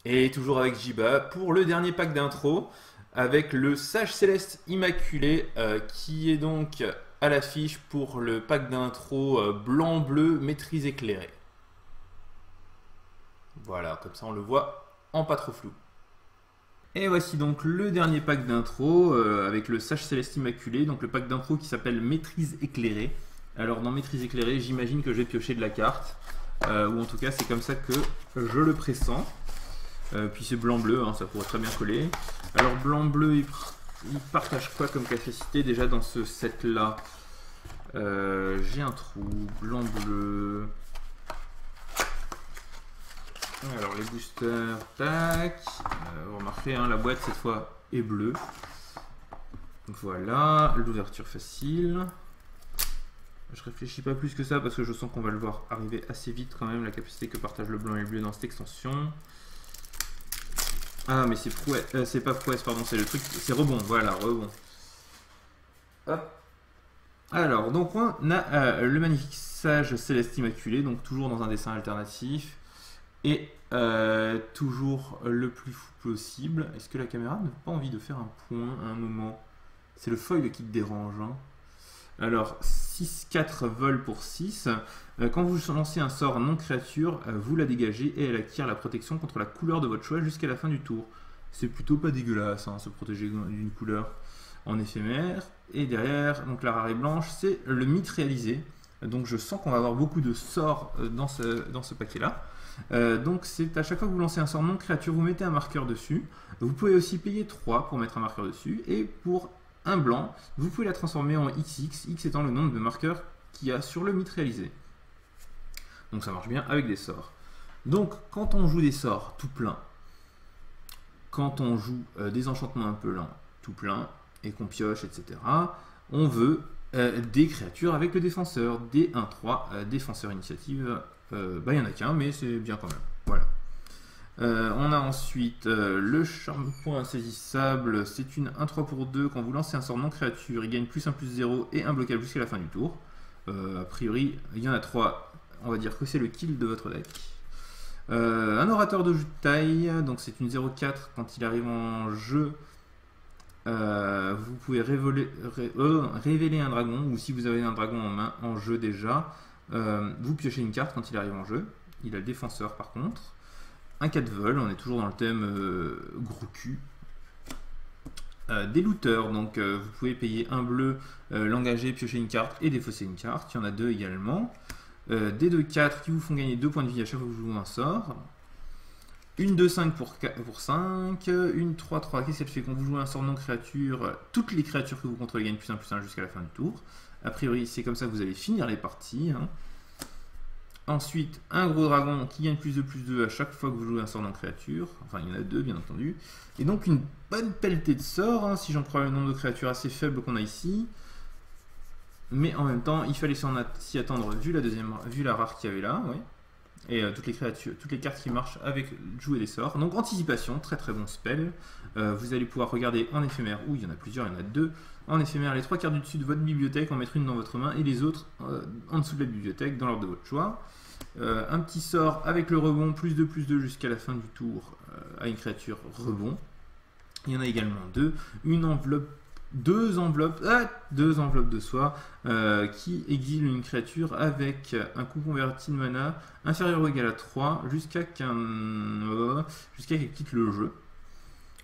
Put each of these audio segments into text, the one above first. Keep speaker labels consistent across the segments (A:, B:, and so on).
A: Et toujours avec Jiba pour le dernier pack d'intro avec le Sage Céleste Immaculé qui est donc à l'affiche pour le pack d'intro blanc-bleu maîtrise éclairée. Voilà, comme ça on le voit en pas trop flou. Et voici donc le dernier pack d'intro avec le Sage Céleste Immaculé, donc le pack d'intro qui s'appelle Maîtrise éclairée. Alors dans Maîtrise éclairée, j'imagine que je vais piocher de la carte, ou en tout cas c'est comme ça que je le pressens. Puis c'est blanc-bleu, hein, ça pourrait très bien coller. Alors blanc-bleu, il partage quoi comme capacité déjà dans ce set-là? J'ai un trou, blanc-bleu. Alors les boosters, tac. Vous remarquez, hein, la boîte cette fois est bleue. Voilà, l'ouverture facile. Je réfléchis pas plus que ça parce que je sens qu'on va le voir arriver assez vite quand même, la capacité que partagent le blanc et le bleu dans cette extension. Ah mais c'est prouesse, c'est pas prouesse, pardon, c'est le truc, c'est rebond, voilà, rebond. Hop. Alors, donc on a le magnifique Sage Céleste Immaculé, donc toujours dans un dessin alternatif, et toujours le plus fou possible. Est-ce que la caméra n'a pas envie de faire un point à un moment? C'est le foil qui te dérange, hein. Alors, 6-4 vol pour 6. Quand vous lancez un sort non créature, vous la dégagez et elle acquiert la protection contre la couleur de votre choix jusqu'à la fin du tour. C'est plutôt pas dégueulasse, hein, se protéger d'une couleur en éphémère. Et derrière, donc la rare et blanche, c'est le mythe réalisé. Donc je sens qu'on va avoir beaucoup de sorts dans ce paquet-là. Donc c'est à chaque fois que vous lancez un sort non créature, vous mettez un marqueur dessus. Vous pouvez aussi payer 3 pour mettre un marqueur dessus. Et pour un blanc, vous pouvez la transformer en XX, X étant le nombre de marqueurs qu'il y a sur le mythe réalisé. Donc ça marche bien avec des sorts. Donc quand on joue des sorts tout plein, quand on joue des enchantements un peu lents tout plein, et qu'on pioche, etc., on veut des créatures avec le défenseur, des 1-3, défenseur initiative, il n'y en a qu'un, mais c'est bien quand même. Voilà. On a ensuite le charme point insaisissable, c'est une 1-3 pour 2, quand vous lancez un sort non créature, il gagne +1/+0 et un blocage jusqu'à la fin du tour. A priori, il y en a 3, on va dire que c'est le kill de votre deck. Un orateur de jeu de taille, donc c'est une 0-4, quand il arrive en jeu, vous pouvez révéler un dragon, ou si vous avez un dragon en main en jeu déjà, vous piochez une carte quand il arrive en jeu. Il a le défenseur par contre. Un 4 vol, on est toujours dans le thème gros cul. Des looters, donc vous pouvez payer un bleu, l'engager, piocher une carte et défausser une carte. Il y en a 2 également. Des 2-4 qui vous font gagner 2 points de vie à chaque fois que vous jouez un sort. Une 2-5 pour 5, une 3-3, qu'est-ce qu'elle fait quand vous jouez un sort non créature? Toutes les créatures que vous contrôlez gagnent +1/+1 jusqu'à la fin du tour. A priori, c'est comme ça que vous allez finir les parties, hein. Ensuite, un gros dragon qui gagne +2/+2 à chaque fois que vous jouez un sort non créature. Enfin, il y en a 2, bien entendu. Et donc, une bonne pelletée de sorts, hein, si j'en crois le nombre de créatures assez faible qu'on a ici. Mais en même temps, il fallait s'y attendre vu la rare qu'il y avait là, ouais. Et toutes les créatures, toutes les cartes qui marchent avec jouer des sorts. Donc anticipation, très très bon spell. Vous allez pouvoir regarder en éphémère, ou il y en a plusieurs, il y en a 2. En éphémère, les 3 cartes du dessus de votre bibliothèque, en mettre une dans votre main et les autres en dessous de la bibliothèque, dans l'ordre de votre choix. Un petit sort avec le rebond, +2/+2 jusqu'à la fin du tour à une créature rebond. Il y en a également 2. Une enveloppe, deux enveloppes de soie qui exilent une créature avec un coût converti de mana inférieur ou égal à 3 jusqu'à qu'elle quitte le jeu.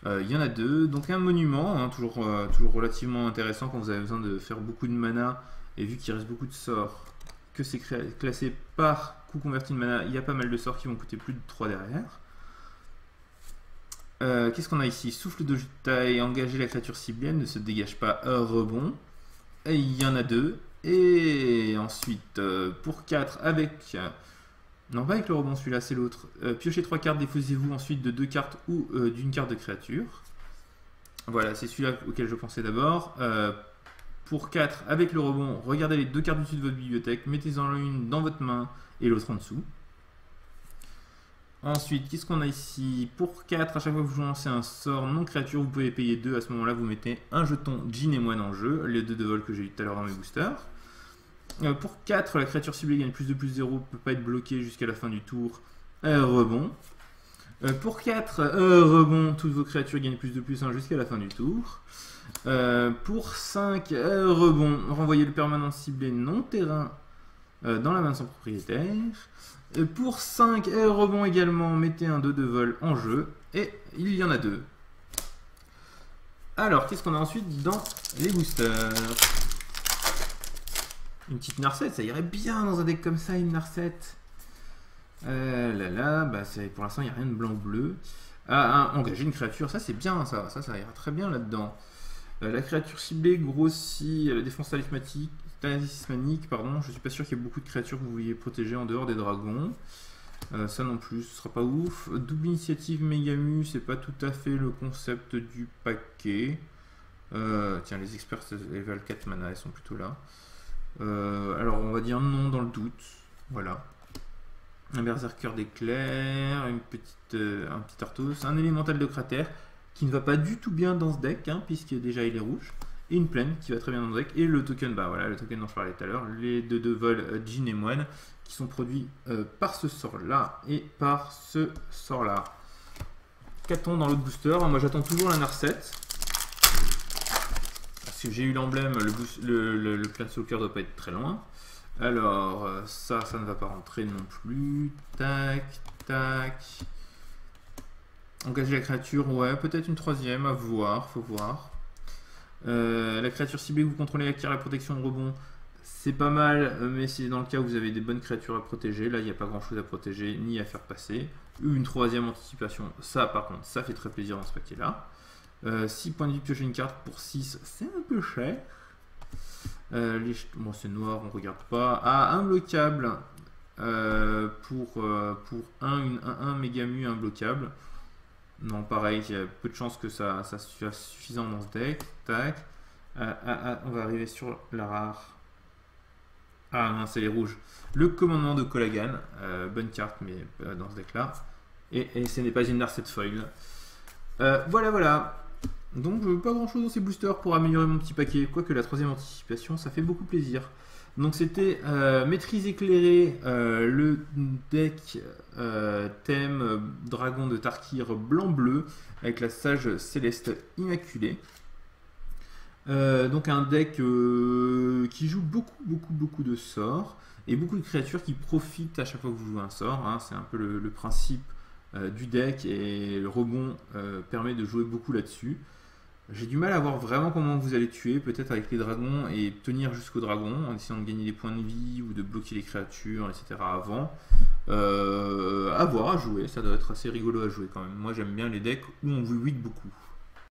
A: Il y en a 2, donc un monument, hein, toujours relativement intéressant quand vous avez besoin de faire beaucoup de mana, et vu qu'il reste beaucoup de sorts, que c'est classé par coût converti de mana, il y a pas mal de sorts qui vont coûter plus de 3 derrière. Qu'est-ce qu'on a ici? Souffle de taille, engager la créature ciblée, ne se dégage pas, rebond. Et il y en a 2. Et ensuite, pour 4, avec... non, pas avec le rebond, celui-là, c'est l'autre. Piochez 3 cartes, défaussez-vous ensuite de 2 cartes ou d'une carte de créature. Voilà, c'est celui-là auquel je pensais d'abord. Pour 4, avec le rebond, regardez les 2 cartes du dessus de votre bibliothèque, mettez-en une dans votre main et l'autre en dessous. Ensuite, qu'est-ce qu'on a ici? Pour 4, à chaque fois que vous lancez un sort non créature, vous pouvez payer 2. À ce moment-là, vous mettez un jeton Djinn et Moine en jeu, les 2 de vol que j'ai eu tout à l'heure dans mes boosters. Pour 4, la créature ciblée gagne +2/+0, ne peut pas être bloquée jusqu'à la fin du tour. Rebond. Pour 4, rebond, toutes vos créatures gagnent +2/+1 jusqu'à la fin du tour. Pour 5, rebond, renvoyez le permanent ciblé non terrain dans la main de son propriétaire. Pour 5, rebond également, mettez un 2 de vol en jeu. Et il y en a 2. Alors, qu'est-ce qu'on a ensuite dans les boosters? Une petite Narset, ça irait bien dans un deck comme ça, une Narset. Bah, pour l'instant, il n'y a rien de blanc ou bleu. Engager une créature, ça c'est bien, ça ira très bien là-dedans. La créature ciblée grossit la défense talismanique, pardon. Je suis pas sûr qu'il y ait beaucoup de créatures que vous vouliez protéger en dehors des dragons. Ça non plus, ce sera pas ouf. Double initiative Megamu, c'est pas tout à fait le concept du paquet. Tiens, les experts level 4 mana, elles sont plutôt là. Alors on va dire non dans le doute. Voilà. Un berserker d'éclair, un petit Arthos, un élémental de cratère qui ne va pas du tout bien dans ce deck, hein, puisque déjà il est rouge, et une plaine qui va très bien dans le deck, et le token, bah voilà, le token dont je parlais tout à l'heure, les deux vols Djinn et Moine, qui sont produits par ce sort-là et par ce sort-là. Qu'a-t-on dans l'autre booster? Moi j'attends toujours la Narset. Parce que j'ai eu l'emblème, le Planeswalker doit pas être très loin. Alors, ça ne va pas rentrer non plus. Tac, tac. Engager la créature, ouais, peut-être une troisième, à voir, faut voir. La créature ciblée que vous contrôlez acquiert la protection de rebond. C'est pas mal, mais c'est dans le cas où vous avez des bonnes créatures à protéger. Là, il n'y a pas grand chose à protéger, ni à faire passer. Une troisième anticipation, ça par contre, ça fait très plaisir dans ce paquet-là. 6 points de vie, piocher une carte pour 6, c'est un peu cher. Bon, c'est noir, on regarde pas. Imbloquable pour 1 Megamu imbloquable. Non, pareil, il y a peu de chances que ça soit suffisant dans ce deck. Tac. On va arriver sur la rare. Ah non, c'est les rouges. Le commandement de Colagan. Bonne carte, mais dans ce deck-là. Et ce n'est pas une Narset foil. Voilà. Donc pas grand chose dans ces boosters pour améliorer mon petit paquet, quoique la troisième anticipation ça fait beaucoup plaisir. Donc c'était maîtrise éclairée, le deck thème dragon de Tarkir blanc-bleu avec la sage céleste immaculée. Donc un deck qui joue beaucoup de sorts et beaucoup de créatures qui profitent à chaque fois que vous jouez un sort, hein. C'est un peu le principe du deck et le rebond permet de jouer beaucoup là-dessus. J'ai du mal à voir vraiment comment vous allez tuer, peut-être avec les dragons et tenir jusqu'au dragon en essayant de gagner des points de vie ou de bloquer les créatures, etc. avant. À voir, à jouer, ça doit être assez rigolo à jouer quand même. Moi j'aime bien les decks où on vous 8 beaucoup.